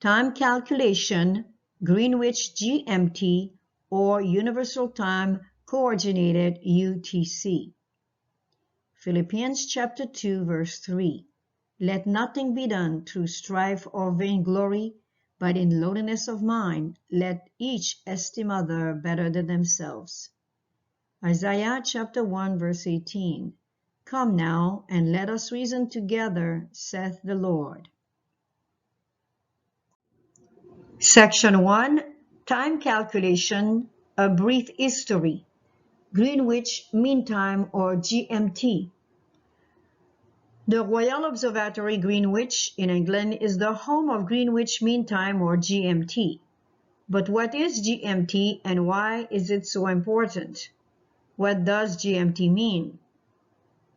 time calculation, Greenwich GMT, or Universal Time Coordinated UTC. Philippians chapter 2 verse 3. Let nothing be done through strife or vainglory, but in lowliness of mind let each esteem other better than themselves. Isaiah chapter 1 verse 18. Come now, and let us reason together, saith the Lord. Section 1. Time calculation, a brief history. Greenwich Mean Time, or GMT. The Royal Observatory, Greenwich, in England, is the home of Greenwich Mean Time, or GMT. But what is GMT and why is it so important? What does GMT mean?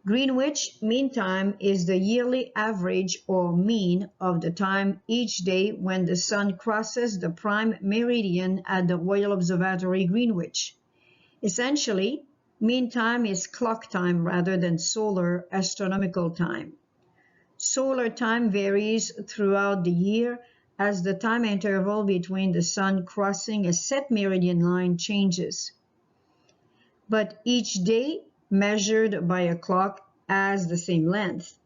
Greenwich Mean Time is the yearly average or mean of the time each day when the sun crosses the prime meridian at the Royal Observatory, Greenwich. Essentially, mean time is clock time rather than solar astronomical time. Solar time varies throughout the year as the time interval between the sun crossing a set meridian line changes. But each day measured by a clock has the same length,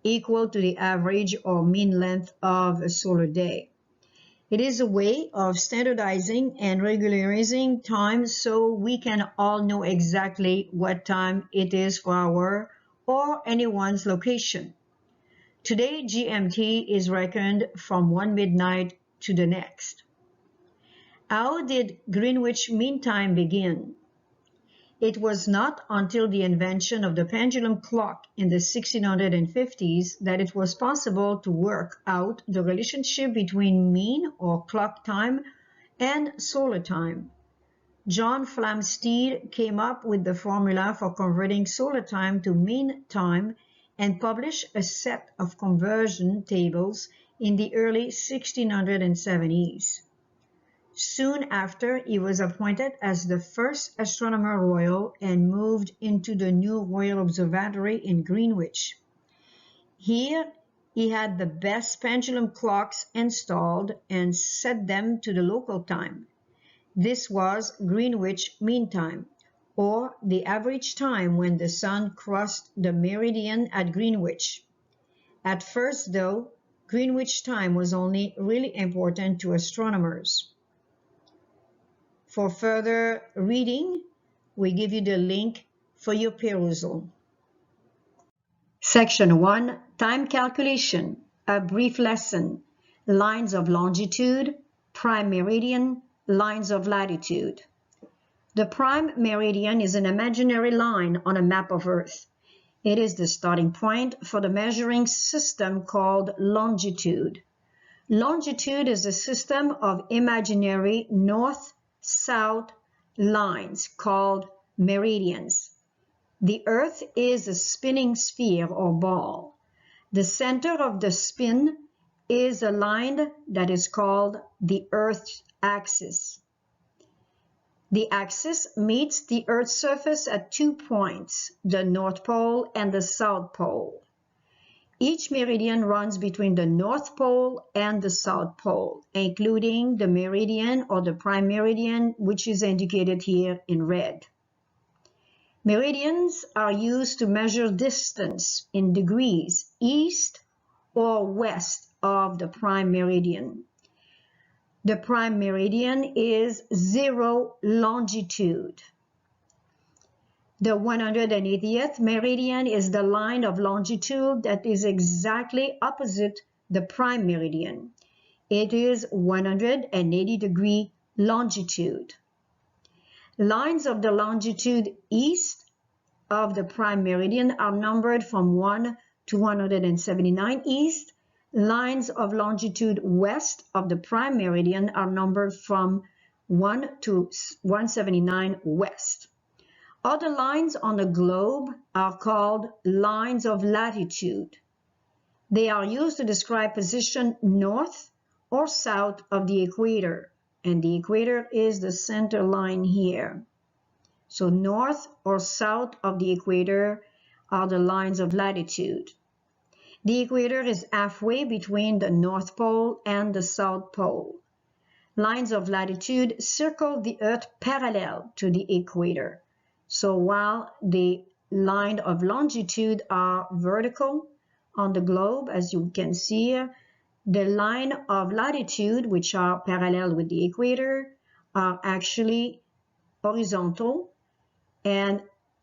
equal to the average or mean length of a solar day. It is a way of standardizing and regularizing time so we can all know exactly what time it is for our or anyone's location. Today, GMT is reckoned from one midnight to the next. How did Greenwich Mean Time begin? It was not until the invention of the pendulum clock in the 1650s that it was possible to work out the relationship between mean or clock time and solar time. John Flamsteed came up with the formula for converting solar time to mean time and published a set of conversion tables in the early 1670s. Soon after, he was appointed as the first Astronomer Royal and moved into the new Royal Observatory in Greenwich. Here, he had the best pendulum clocks installed and set them to the local time. This was Greenwich Mean Time, or the average time when the sun crossed the meridian at Greenwich. At first, though, Greenwich time was only really important to astronomers. For further reading, we give you the link for your perusal. Section 1. Time calculation, a brief lesson. Lines of longitude, prime meridian, lines of latitude. The prime meridian is an imaginary line on a map of Earth. It is the starting point for the measuring system called longitude. Longitude is a system of imaginary north-south lines called meridians. The Earth is a spinning sphere or ball. The center of the spin is a line that is called the Earth's axis. The axis meets the Earth's surface at 2 points, the North Pole and the South Pole. Each meridian runs between the North Pole and the South Pole, including the meridian or the prime meridian, which is indicated here in red. Meridians are used to measure distance in degrees east or west of the prime meridian. The prime meridian is 0 longitude. The 180th meridian is the line of longitude that is exactly opposite the prime meridian. It is 180-degree longitude. Lines of the longitude east of the prime meridian are numbered from 1 to 179 east. Lines of longitude west of the prime meridian are numbered from 1 to 179 west. Other lines on the globe are called lines of latitude. They are used to describe position north or south of the equator, and the equator is the center line here. So north or south of the equator are the lines of latitude. The equator is halfway between the North Pole and the South Pole. Lines of latitude circle the Earth parallel to the equator. So while the line of longitude are vertical on the globe, as you can see here, the line of latitude, which are parallel with the equator, are actually horizontal, and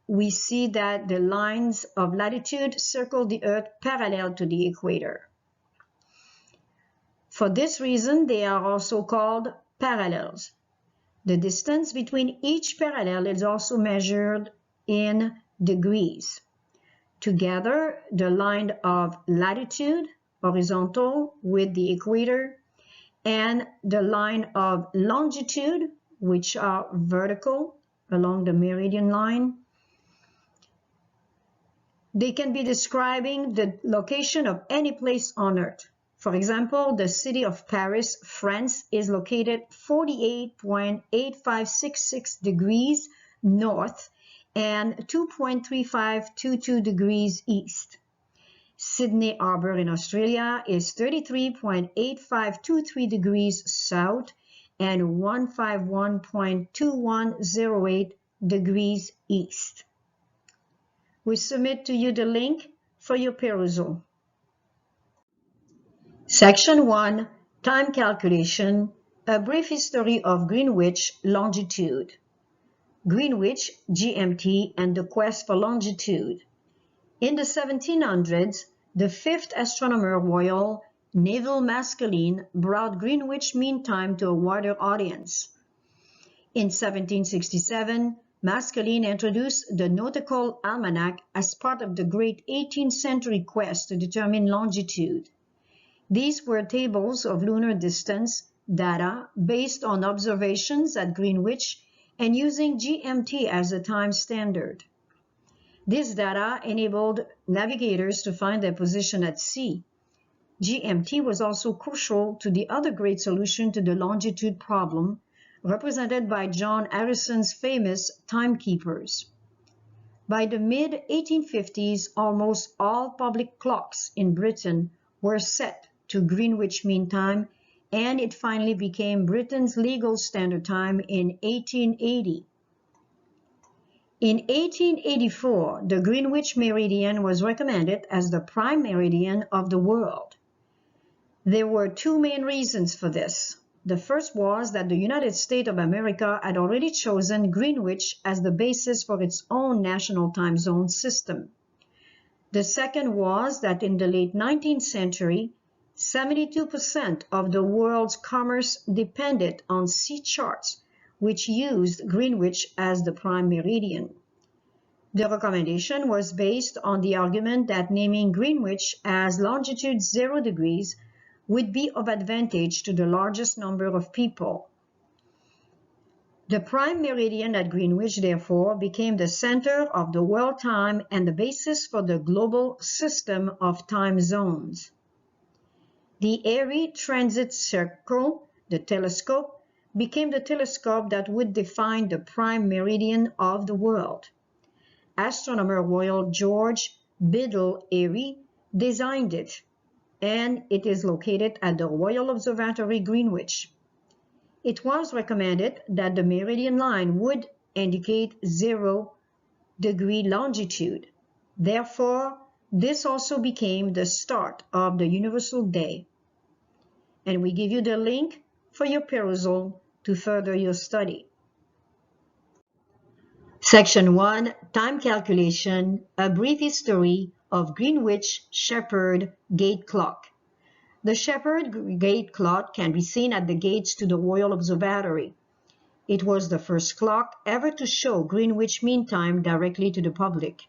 we see that the lines of latitude circle the Earth parallel to the equator. For this reason, they are also called parallels. The distance between each parallel is also measured in degrees. Together, the line of latitude, horizontal with the equator, and the line of longitude, which are vertical along the meridian line, they can be describing the location of any place on Earth. For example, the city of Paris, France, is located 48.8566 degrees north and 2.3522 degrees east. Sydney Harbour in Australia is 33.8523 degrees south and 151.2108 degrees east. We submit to you the link for your perusal. Section 1, Time Calculation, a brief history of Greenwich longitude. Greenwich, GMT, and the quest for longitude. In the 1700s, the 5th Astronomer Royal, Neville Maskelyne, brought Greenwich Mean Time to a wider audience. In 1767, Maskelyne introduced the Nautical Almanac as part of the great 18th century quest to determine longitude. These were tables of lunar distance data based on observations at Greenwich and using GMT as a time standard. This data enabled navigators to find their position at sea. GMT was also crucial to the other great solution to the longitude problem, represented by John Harrison's famous timekeepers. By the mid-1850s, almost all public clocks in Britain were set to Greenwich Mean Time, and it finally became Britain's legal standard time in 1880. In 1884, the Greenwich meridian was recommended as the prime meridian of the world. There were two main reasons for this. The first was that the United States of America had already chosen Greenwich as the basis for its own national time zone system. The second was that in the late 19th century, 72% of the world's commerce depended on sea charts, which used Greenwich as the prime meridian. The recommendation was based on the argument that naming Greenwich as longitude 0 degrees would be of advantage to the largest number of people. The prime meridian at Greenwich, therefore, became the center of the world time and the basis for the global system of time zones. The Airy Transit Circle, the telescope, became the telescope that would define the prime meridian of the world. Astronomer Royal George Biddle Airy designed it, and it is located at the Royal Observatory, Greenwich. It was recommended that the meridian line would indicate 0 degree longitude. Therefore, this also became the start of the Universal Day. And we give you the link for your perusal to further your study. Section 1, Time Calculation, a brief history of Greenwich Shepherd Gate Clock. The Shepherd Gate Clock can be seen at the gates to the Royal Observatory. It was the first clock ever to show Greenwich Mean Time directly to the public.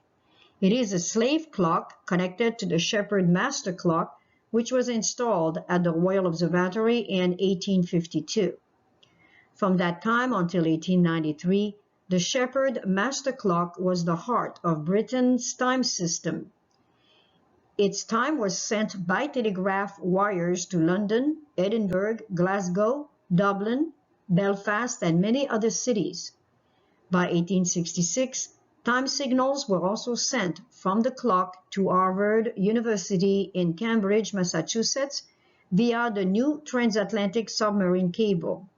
It is a slave clock connected to the Shepherd Master Clock, which was installed at the Royal Observatory in 1852. From that time until 1893, the Shepherd Master Clock was the heart of Britain's time system. Its time was sent by telegraph wires to London, Edinburgh, Glasgow, Dublin, Belfast, and many other cities. By 1866, time signals were also sent from the clock to Harvard University in Cambridge, Massachusetts, via the new transatlantic submarine cable.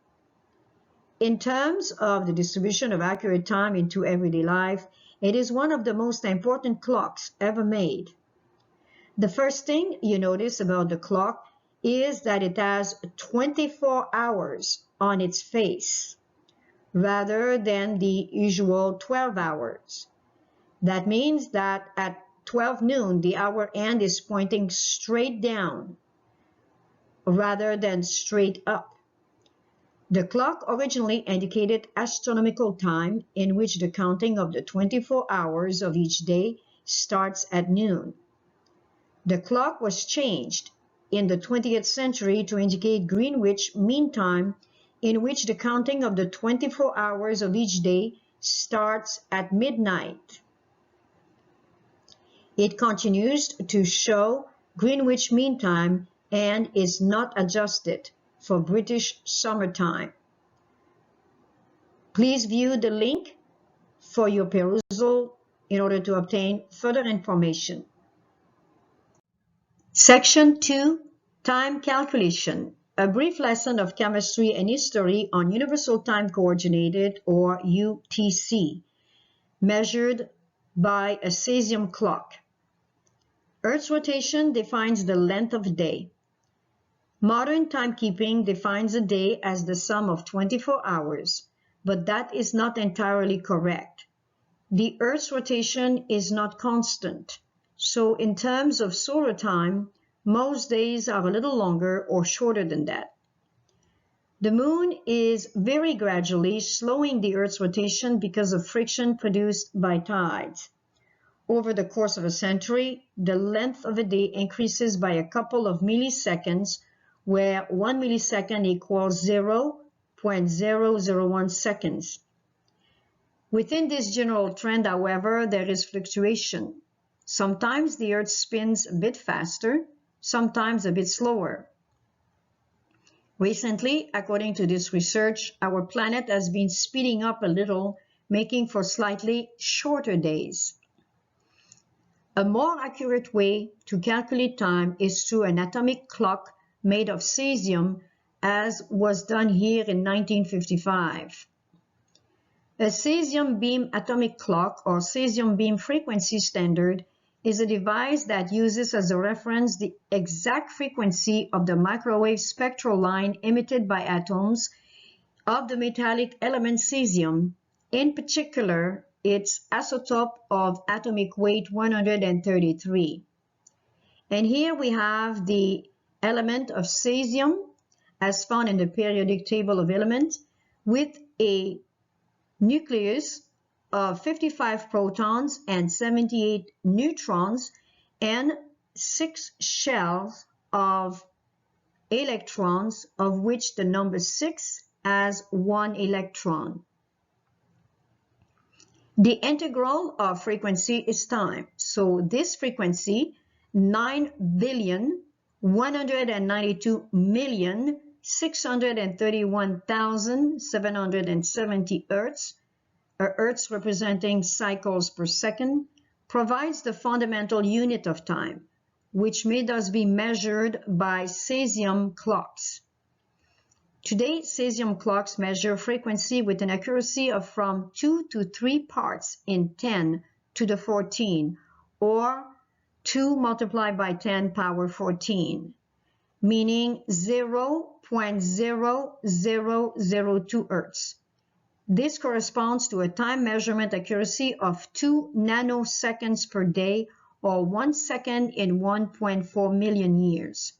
In terms of the distribution of accurate time into everyday life, it is one of the most important clocks ever made. The first thing you notice about the clock is that it has 24 hours on its face, rather than the usual 12 hours. That means that at 12 noon, the hour hand is pointing straight down, rather than straight up. The clock originally indicated astronomical time in which the counting of the 24 hours of each day starts at noon. The clock was changed in the 20th century to indicate Greenwich Mean Time, in which the counting of the 24 hours of each day starts at midnight. It continues to show Greenwich Mean Time and is not adjusted for British summertime. Please view the link for your perusal in order to obtain further information. Section 2, Time Calculation, a brief lesson of chemistry and history on Universal Time Coordinated, or UTC, measured by a cesium clock. Earth's rotation defines the length of a day. Modern timekeeping defines a day as the sum of 24 hours, but that is not entirely correct. The Earth's rotation is not constant, so in terms of solar time, most days are a little longer or shorter than that. The moon is very gradually slowing the Earth's rotation because of friction produced by tides. Over the course of a century, the length of a day increases by a couple of milliseconds, where 1 millisecond equals 0.001 seconds. Within this general trend, however, there is fluctuation. Sometimes the Earth spins a bit faster, sometimes a bit slower. Recently, according to this research, our planet has been speeding up a little, making for slightly shorter days. A more accurate way to calculate time is through an atomic clock made of cesium, as was done here in 1955. A cesium-beam atomic clock, or cesium-beam frequency standard, is a device that uses as a reference the exact frequency of the microwave spectral line emitted by atoms of the metallic element cesium, in particular its isotope of atomic weight 133. And here we have the element of cesium as found in the periodic table of elements, with a nucleus of 55 protons and 78 neutrons and 6 shells of electrons, of which the number 6 has 1 electron. The integral of frequency is time. So this frequency, 9,192,631,770 Hertz, Hertz representing cycles per second, provides the fundamental unit of time, which may thus be measured by cesium clocks. Today, cesium clocks measure frequency with an accuracy of from 2 to 3 parts in 10 to the 14, or 2 multiplied by 10 power 14, meaning 0.0002 Hertz. This corresponds to a time measurement accuracy of 2 nanoseconds per day, or 1 second in 1.4 million years.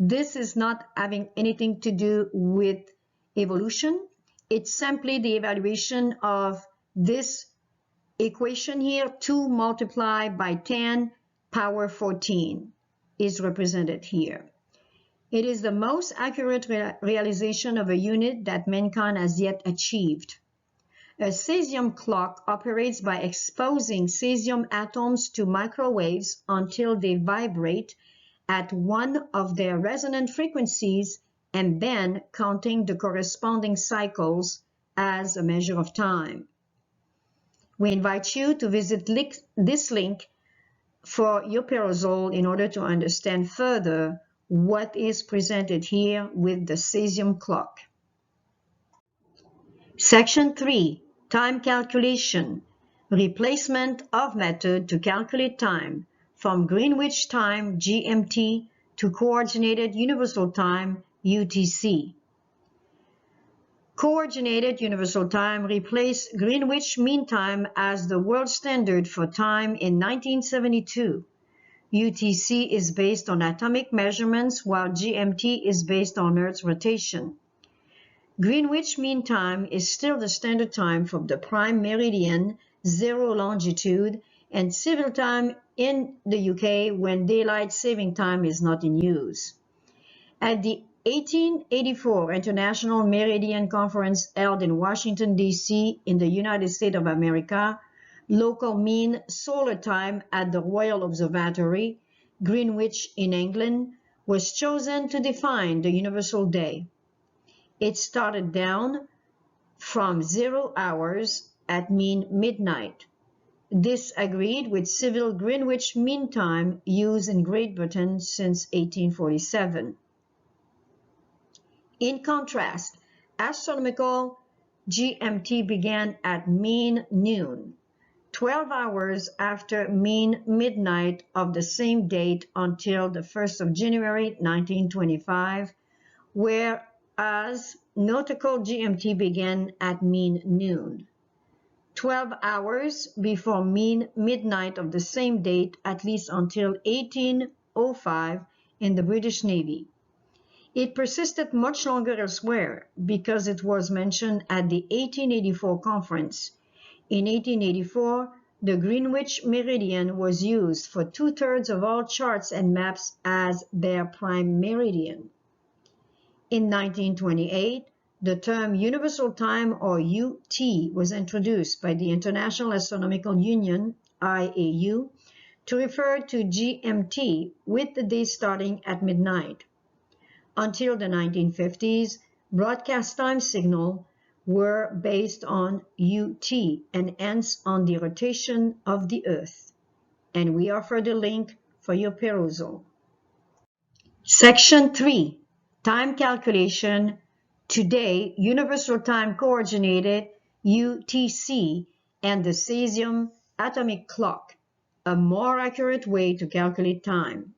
This is not having anything to do with evolution. It's simply the evaluation of this equation here. 2 multiplied by 10 power 14 is represented here. It is the most accurate realization of a unit that mankind has yet achieved. A cesium clock operates by exposing cesium atoms to microwaves until they vibrate at one of their resonant frequencies, and then counting the corresponding cycles as a measure of time. We invite you to visit this link for your perusal in order to understand further what is presented here with the cesium clock. Section 3. Time calculation. Replacement of method to calculate time from Greenwich time GMT to Coordinated Universal Time UTC. Coordinated Universal Time replaced Greenwich Mean Time as the world standard for time in 1972. UTC is based on atomic measurements while GMT is based on Earth's rotation. Greenwich Mean Time is still the standard time for the prime meridian, 0 longitude, and civil time in the UK when daylight saving time is not in use. At the 1884 International Meridian Conference held in Washington, D.C. in the United States of America, local mean solar time at the Royal Observatory, Greenwich in England, was chosen to define the universal day. It started down from 0 hours at mean midnight. This agreed with civil Greenwich Mean Time used in Great Britain since 1847. In contrast, astronomical GMT began at mean noon, 12 hours after mean midnight of the same date until the 1st of January 1925, whereas nautical GMT began at mean noon, 12 hours before mean midnight of the same date, at least until 1805 in the British Navy. It persisted much longer elsewhere because it was mentioned at the 1884 conference. In 1884, the Greenwich meridian was used for 2/3 of all charts and maps as their prime meridian. In 1928, the term Universal Time, or UT, was introduced by the International Astronomical Union, IAU, to refer to GMT with the day starting at midnight. Until the 1950s, broadcast time signals were based on UT and hence on the rotation of the Earth. And we offer the link for your perusal. Section 3. Time calculation. Today, Universal Time Coordinated UTC and the cesium atomic clock, a more accurate way to calculate time.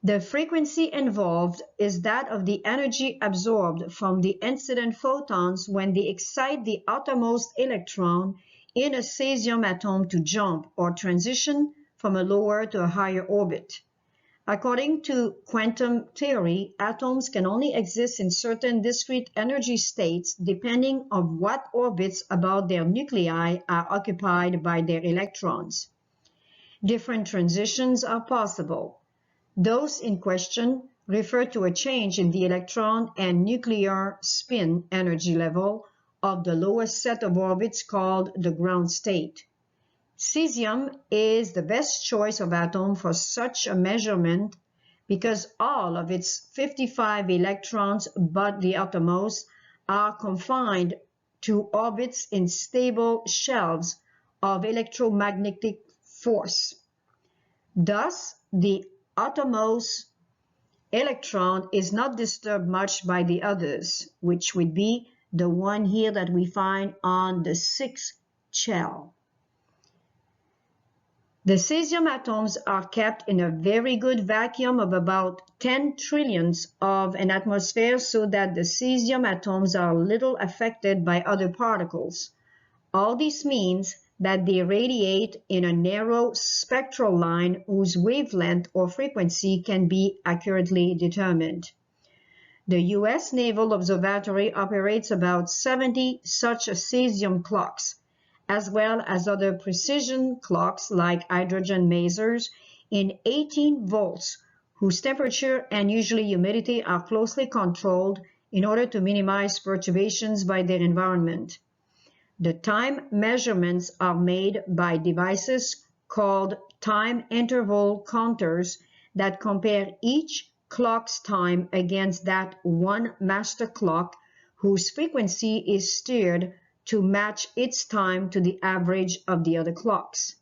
The frequency involved is that of the energy absorbed from the incident photons when they excite the outermost electron in a cesium atom to jump or transition from a lower to a higher orbit. According to quantum theory, atoms can only exist in certain discrete energy states depending on what orbits about their nuclei are occupied by their electrons. Different transitions are possible. Those in question refer to a change in the electron and nuclear spin energy level of the lowest set of orbits called the ground state. Cesium is the best choice of atom for such a measurement because all of its 55 electrons but the outermost are confined to orbits in stable shelves of electromagnetic force. Thus, the outermost electron is not disturbed much by the others, which would be the one here that we find on the 6th shell. The cesium atoms are kept in a very good vacuum of about 10 trillionths of an atmosphere so that the cesium atoms are little affected by other particles. All this means that they radiate in a narrow spectral line whose wavelength or frequency can be accurately determined. The U.S. Naval Observatory operates about 70 such cesium clocks, as well as other precision clocks like hydrogen masers in 18 volts, whose temperature and usually humidity are closely controlled in order to minimize perturbations by their environment. The time measurements are made by devices called time interval counters that compare each clock's time against that one master clock whose frequency is steered to match its time to the average of the other clocks.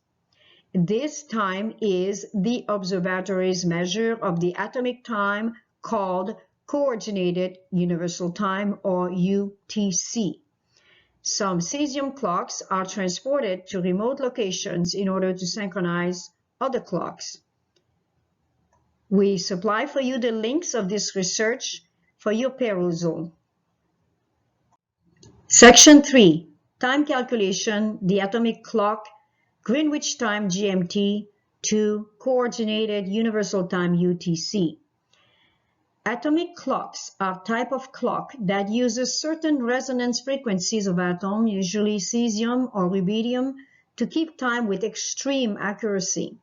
This time is the observatory's measure of the atomic time called Coordinated Universal Time, or UTC. Some cesium clocks are transported to remote locations in order to synchronize other clocks. We supply for you the links of this research for your perusal. Section 3. Time calculation, the atomic clock, Greenwich time GMT to Coordinated Universal Time UTC. Atomic clocks are a type of clock that uses certain resonance frequencies of atoms, usually cesium or rubidium, to keep time with extreme accuracy.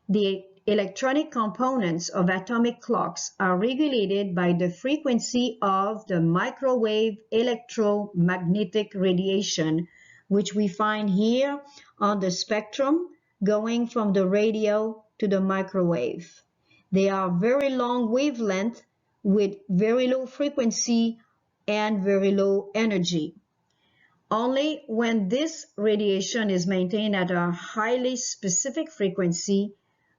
The electronic components of atomic clocks are regulated by the frequency of the microwave electromagnetic radiation, which we find here on the spectrum going from the radio to the microwave. They are very long wavelength with very low frequency and very low energy. Only when this radiation is maintained at a highly specific frequency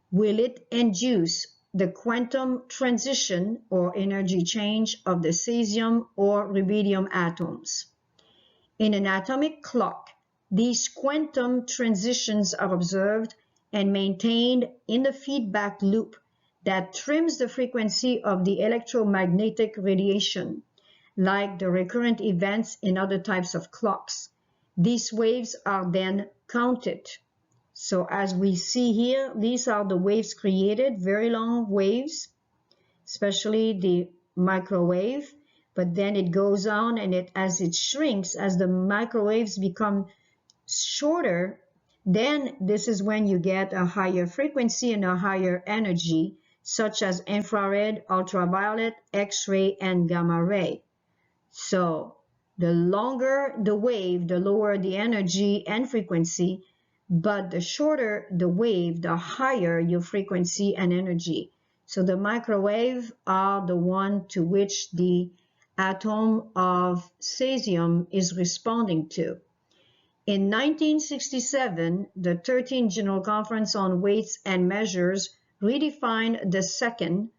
will it induce the quantum transition or energy change of the cesium or rubidium atoms. In an atomic clock, these quantum transitions are observed and maintained in the feedback loop that trims the frequency of the electromagnetic radiation, like the recurrent events in other types of clocks. These waves are then counted. So as we see here, these are the waves created, very long waves, especially the microwave, but then it goes on and as it shrinks, as the microwaves become shorter, then this is when you get a higher frequency and a higher energy, such as infrared, ultraviolet, X-ray, and gamma ray. So the longer the wave, the lower the energy and frequency, but the shorter the wave, the higher your frequency and energy. So the microwave are the one to which the atom of cesium is responding to. In 1967, the 13th General Conference on Weights and Measures redefined the second,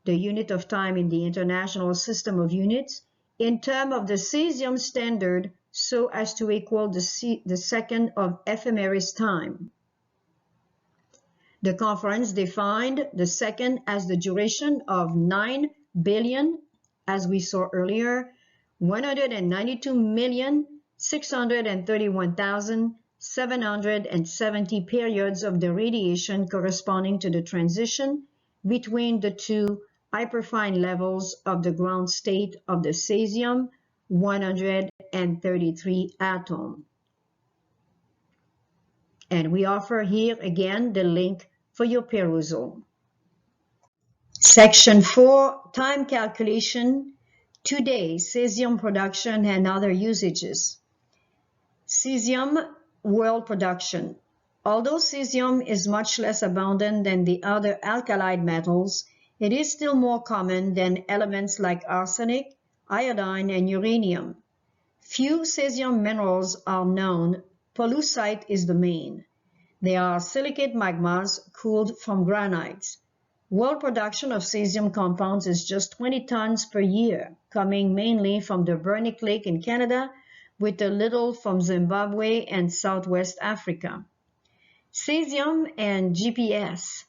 the unit of time in the International System of Units, in terms of the cesium standard so as to equal the second of ephemeris time. The conference defined the second as the duration of 9 billion, as we saw earlier, 192,631,770 periods of the radiation corresponding to the transition between the two hyperfine levels of the ground state of the cesium 133 atom. And we offer here again the link for your perusal. Section 4, time calculation, today, cesium production and other usages. Cesium world production. Although cesium is much less abundant than the other alkali metals, it is still more common than elements like arsenic, iodine, and uranium. Few cesium minerals are known. Pollucite is the main. They are silicate magmas cooled from granites. World production of cesium compounds is just 20 tons per year, coming mainly from the Bernick Lake in Canada, with a little from Zimbabwe and Southwest Africa. Cesium and GPS.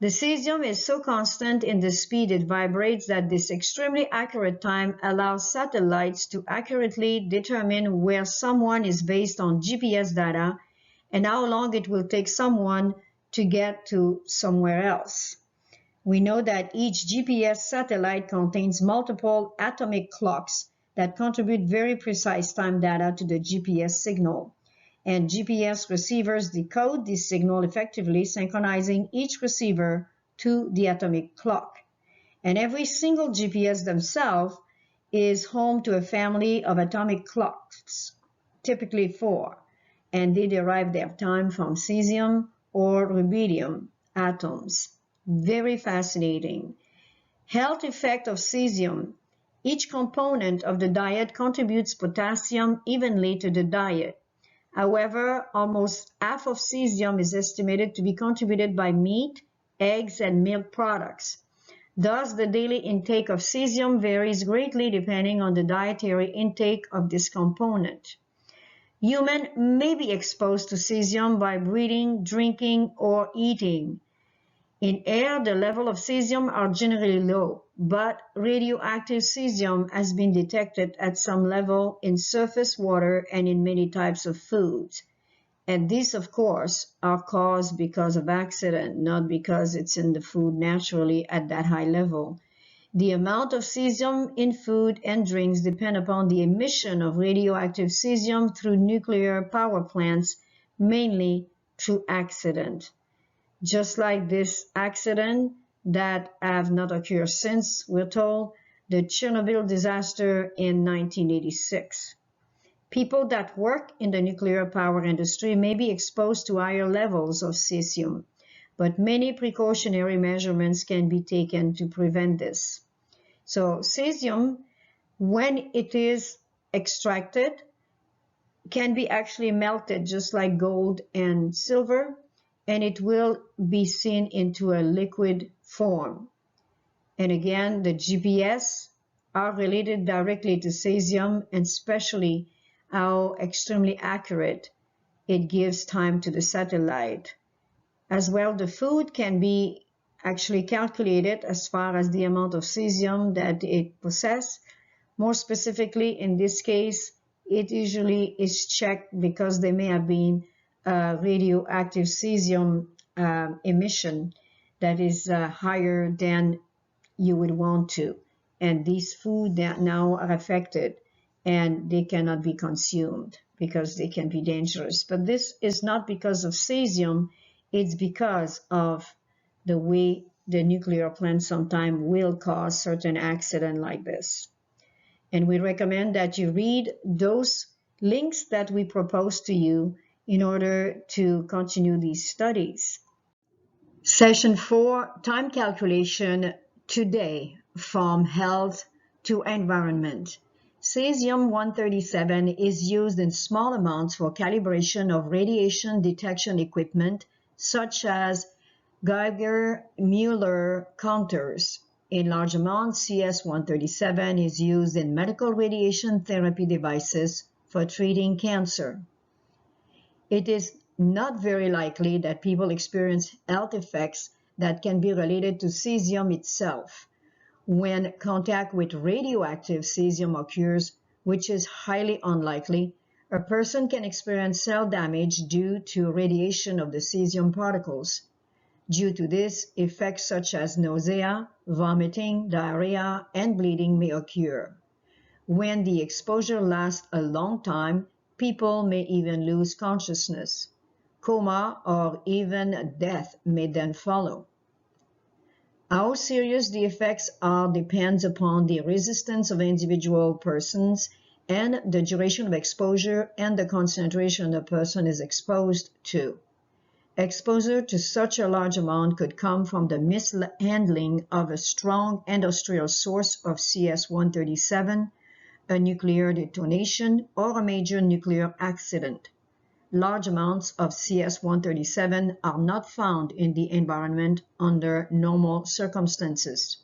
The cesium is so constant in the speed it vibrates that this extremely accurate time allows satellites to accurately determine where someone is based on GPS data and how long it will take someone to get to somewhere else. We know that each GPS satellite contains multiple atomic clocks that contribute very precise time data to the GPS signal. And GPS receivers decode this signal effectively, synchronizing each receiver to the atomic clock. And every single GPS themselves is home to a family of atomic clocks, typically 4, and they derive their time from cesium or rubidium atoms. Very fascinating. Health effect of cesium. Each component of the diet contributes potassium evenly to the diet. However, almost half of cesium is estimated to be contributed by meat, eggs, and milk products. Thus, the daily intake of cesium varies greatly depending on the dietary intake of this component. Humans may be exposed to cesium by breathing, drinking, or eating. In air, the level of cesium are generally low, but radioactive cesium has been detected at some level in surface water and in many types of foods. And these, of course, are caused because of accident, not because it's in the food naturally at that high level. The amount of cesium in food and drinks depend upon the emission of radioactive cesium through nuclear power plants, mainly through accident. Just like this accident that have not occurred since, we're told, the Chernobyl disaster in 1986. People that work in the nuclear power industry may be exposed to higher levels of cesium, but many precautionary measurements can be taken to prevent this. So cesium, when it is extracted, can be actually melted just like gold and silver, and it will be seen into a liquid form. And again, the GPS are related directly to cesium, and especially how extremely accurate it gives time to the satellite. As well, the food can be actually calculated as far as the amount of cesium that it possesses. More specifically, in this case, it usually is checked because there may have been radioactive cesium emission that is higher than you would want to. And these food that now are affected and they cannot be consumed because they can be dangerous. But this is not because of cesium, it's because of the way the nuclear plant sometimes will cause certain accident like this. And we recommend that you read those links that we propose to you in order to continue these studies. Session 4, time calculation today from health to environment. Cesium-137 is used in small amounts for calibration of radiation detection equipment such as Geiger-Müller counters. In large amounts, CS-137 is used in medical radiation therapy devices for treating cancer. It is not very likely that people experience health effects that can be related to cesium itself. When contact with radioactive cesium occurs, which is highly unlikely, a person can experience cell damage due to radiation of the cesium particles. Due to this, effects such as nausea, vomiting, diarrhea, and bleeding may occur. When the exposure lasts a long time, people may even lose consciousness. Coma or even death may then follow. How serious the effects are depends upon the resistance of individual persons and the duration of exposure and the concentration the person is exposed to. Exposure to such a large amount could come from the mishandling of a strong industrial source of CS-137, a nuclear detonation, or a major nuclear accident. Large amounts of CS-137 are not found in the environment under normal circumstances.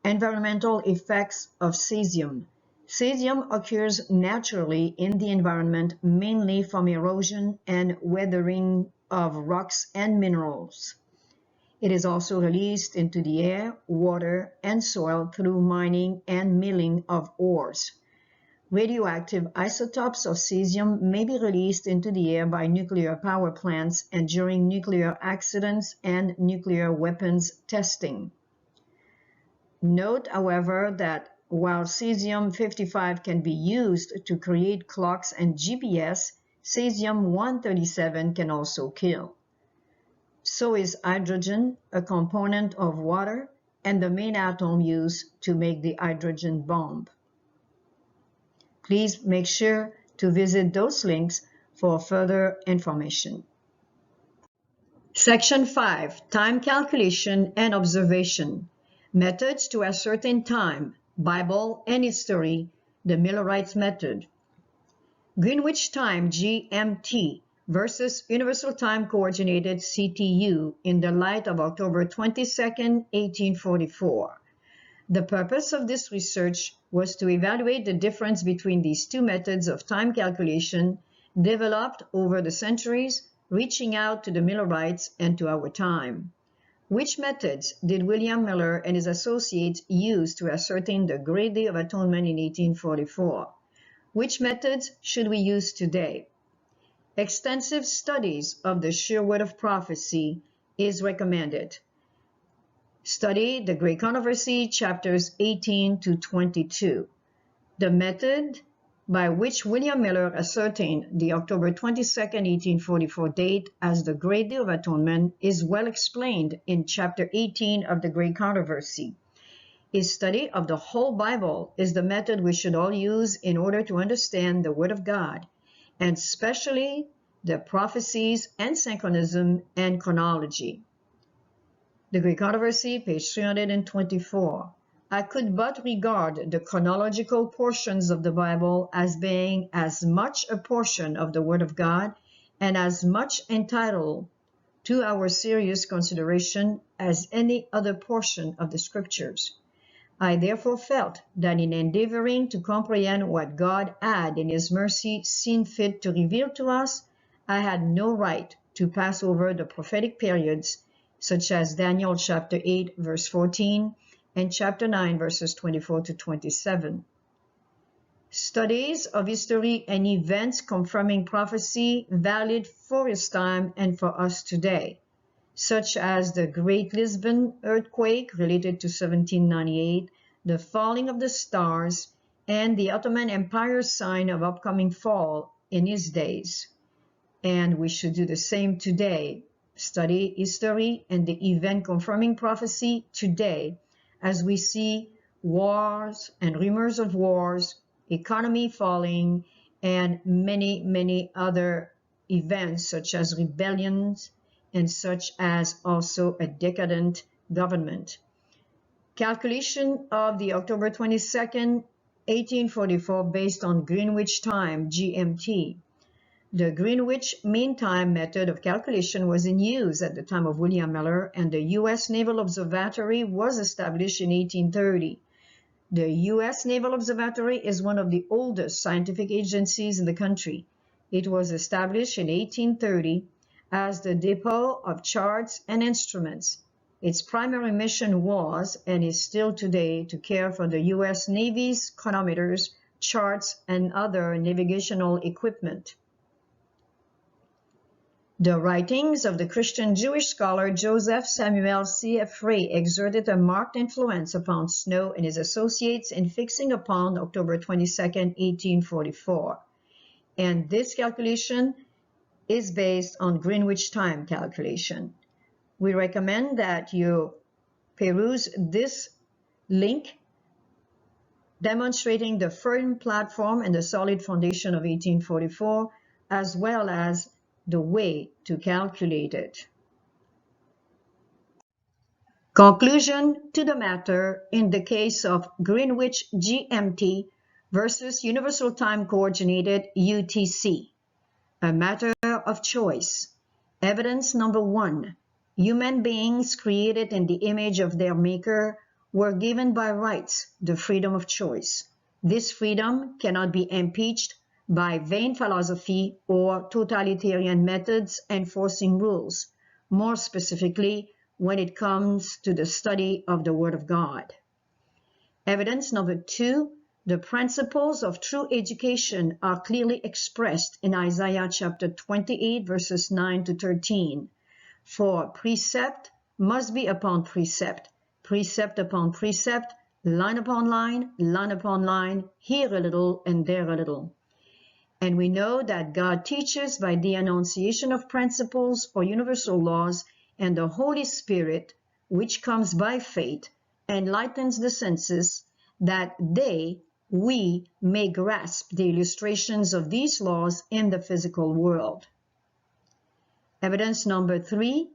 Environmental effects of cesium. Cesium occurs naturally in the environment mainly from erosion and weathering of rocks and minerals. It is also released into the air, water, and soil through mining and milling of ores. Radioactive isotopes of cesium may be released into the air by nuclear power plants and during nuclear accidents and nuclear weapons testing. Note, however, that while cesium-55 can be used to create clocks and GPS, cesium-137 can also kill. So is hydrogen, a component of water, and the main atom used to make the hydrogen bomb. Please make sure to visit those links for further information. Section 5, Time Calculation and Observation. Methods to ascertain time, Bible and history, the Millerites method. Greenwich Time GMT versus Universal Time Coordinated CTU in the light of October 22nd, 1844. The purpose of this research was to evaluate the difference between these two methods of time calculation developed over the centuries, reaching out to the Millerites and to our time. Which methods did William Miller and his associates use to ascertain the Great Day of Atonement in 1844? Which methods should we use today? Extensive studies of the sure word of prophecy is recommended. Study the Great Controversy, chapters 18 to 22. The method by which William Miller ascertained the October 22nd, 1844 date as the Great Day of Atonement is well explained in chapter 18 of the Great Controversy. His study of the whole Bible is the method we should all use in order to understand the Word of God, and especially the prophecies and synchronism and chronology. The Great Controversy, page 324. I could but regard the chronological portions of the Bible as being as much a portion of the Word of God and as much entitled to our serious consideration as any other portion of the Scriptures. I therefore felt that in endeavoring to comprehend what God had in His mercy seen fit to reveal to us, I had no right to pass over the prophetic periods such as Daniel chapter 8 verse 14 and chapter 9 verses 24 to 27. Studies of history and events confirming prophecy valid for his time and for us today, such as the Great Lisbon earthquake related to 1798, the falling of the stars, and the Ottoman Empire's sign of upcoming fall in his days. And we should do the same today. Study history and the event confirming prophecy today as we see wars and rumors of wars, economy falling, and many other events such as rebellions and such as also a decadent government. Calculation of the October 22nd, 1844 based on Greenwich Time, GMT. The Greenwich Mean Time method of calculation was in use at the time of William Miller, and the U.S. Naval Observatory was established in 1830. The U.S. Naval Observatory is one of the oldest scientific agencies in the country. It was established in 1830 as the depot of charts and instruments. Its primary mission was, and is still today, to care for the U.S. Navy's chronometers, charts, and other navigational equipment. The writings of the Christian Jewish scholar Joseph Samuel C.F. Ray exerted a marked influence upon Snow and his associates in fixing upon October 22, 1844. And this calculation is based on Greenwich Time calculation. We recommend that you peruse this link demonstrating the firm platform and the solid foundation of 1844, as well as the way to calculate it. Conclusion to the matter in the case of Greenwich GMT versus Universal Time Coordinated UTC. A matter of choice. Evidence number 1. Human beings created in the image of their maker were given by rights the freedom of choice. This freedom cannot be impeached by vain philosophy or totalitarian methods enforcing rules, more specifically when it comes to the study of the Word of God. Evidence number 2. The principles of true education are clearly expressed in Isaiah chapter 28 verses 9 to 13. For precept must be upon precept, precept upon precept, line upon line, line upon line, here a little and there a little. And we know that God teaches by the enunciation of principles or universal laws, and the Holy Spirit, which comes by faith, enlightens the senses that we may grasp the illustrations of these laws in the physical world. Evidence number 3,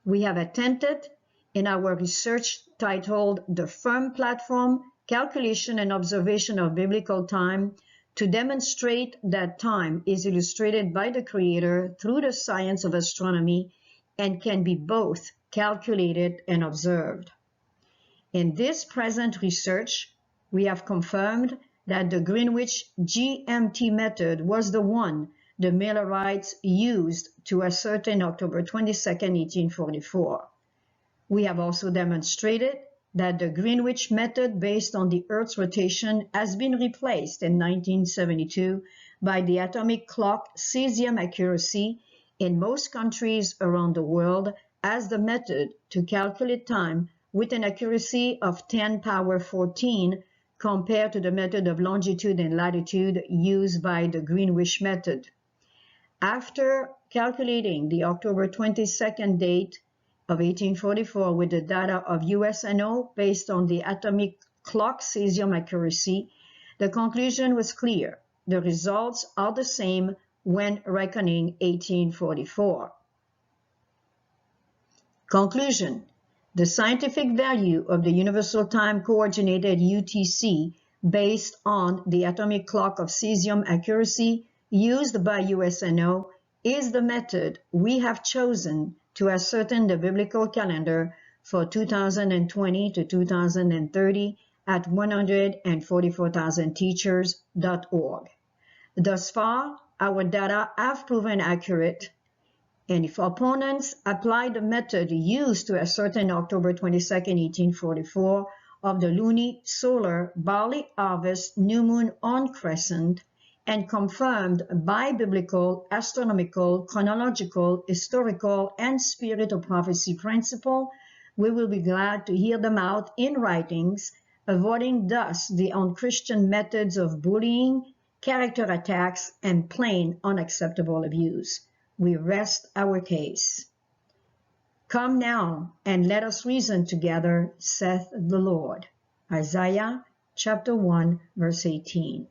we have attempted in our research titled The Firm Platform, Calculation and Observation of Biblical Time to demonstrate that time is illustrated by the Creator through the science of astronomy and can be both calculated and observed. In this present research, we have confirmed that the Greenwich GMT method was the one the Millerites used to ascertain October 22, 1844. We have also demonstrated that the Greenwich method based on the Earth's rotation has been replaced in 1972 by the atomic clock cesium accuracy in most countries around the world as the method to calculate time with an accuracy of 10 power 14 compared to the method of longitude and latitude used by the Greenwich method. After calculating the October 22nd date of 1844 with the data of USNO based on the atomic clock cesium accuracy, the conclusion was clear. The results are the same when reckoning 1844. Conclusion: the scientific value of the Universal Time Coordinated UTC based on the atomic clock of cesium accuracy used by USNO is the method we have chosen to ascertain the biblical calendar for 2020 to 2030 at 144,000teachers.org. Thus far, our data have proven accurate, and if opponents apply the method used to ascertain October 22, 1844 of the lunisolar barley harvest new moon on crescent, and confirmed by biblical, astronomical, chronological, historical, and spirit of prophecy principle, we will be glad to hear them out in writings, avoiding thus the unchristian methods of bullying, character attacks, and plain unacceptable abuse. We rest our case. Come now, and let us reason together, saith the Lord. Isaiah chapter 1, verse 18.